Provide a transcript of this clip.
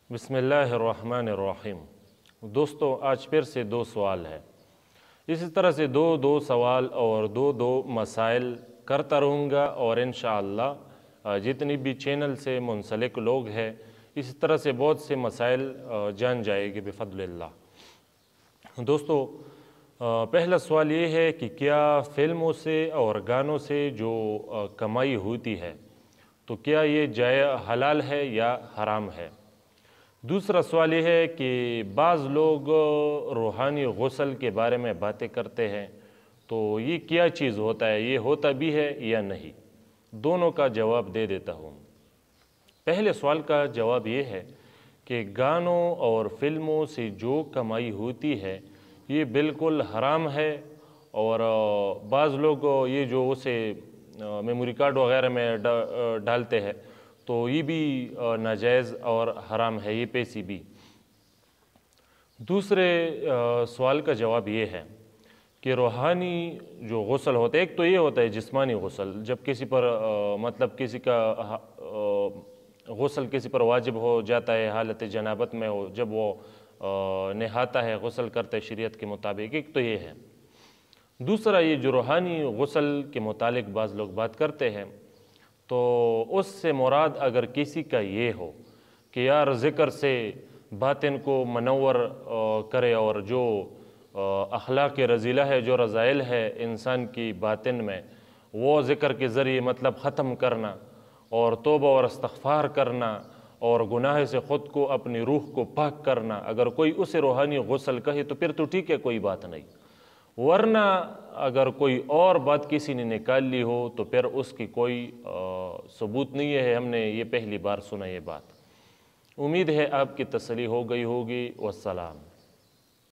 بسم اللہ الرحمن الرحیم۔ دوستو، آج پھر سے دو سوال ہے۔ اسی طرح سے دو سوال اور دو مسائل کرتا رہوں گا، اور انشاءاللہ جتنی بھی چینل سے منسلک لوگ ہیں اسی طرح سے بہت سے مسائل جان جائے گی بفضل اللہ۔ دوستو، پہلا سوال یہ ہے کہ کیا فلموں سے اور گانوں سے جو کمائی ہوتی ہے تو کیا یہ حلال ہے یا حرام ہے؟ دوسرا سوال یہ ہے کہ بعض لوگ روحانی غسل کے بارے میں باتیں کرتے ہیں، تو یہ کیا چیز ہوتا ہے، یہ ہوتا بھی ہے یا نہیں؟ دونوں کا جواب دے دیتا ہوں۔ پہلے سوال کا جواب یہ ہے کہ گانوں اور فلموں سے جو کمائی ہوتی ہے یہ بالکل حرام ہے، اور بعض لوگ یہ جو اسے میموری کارڈ وغیرہ میں ڈالتے ہیں تو یہ بھی ناجائز اور حرام ہے، یہ پیسے بھی۔ دوسرے سوال کا جواب یہ ہے کہ روحانی جو غسل ہوتا ہے، ایک تو یہ ہوتا ہے جسمانی غسل، جب کسی پر کسی کا غسل کسی پر واجب ہو جاتا ہے، حالت جنابت میں ہو، جب وہ نہاتا ہے، غسل کرتا ہے شریعت کے مطابق، ایک تو یہ ہے۔ دوسرا یہ جو روحانی غسل کے متعلق بعض لوگ بات کرتے ہیں، تو اس سے مراد اگر کسی کا یہ ہو کہ یار ذکر سے باطن کو منور کرے، اور جو اخلاق رذیلہ ہے، جو رذائل ہے انسان کی باطن میں، وہ ذکر کے ذریعے ختم کرنا، اور توبہ اور استغفار کرنا، اور گناہ سے خود کو، اپنی روح کو پاک کرنا، اگر کوئی اسے روحانی غسل کہے تو پھر تو ٹھیک ہے، کوئی بات نہیں۔ ورنہ اگر کوئی اور بات کسی نے نکال لی ہو تو پھر اس کی کوئی ثبوت نہیں ہے، ہم نے یہ پہلی بار سنا یہ بات۔ امید ہے آپ کی تسلی ہو گئی ہوگی۔ والسلام۔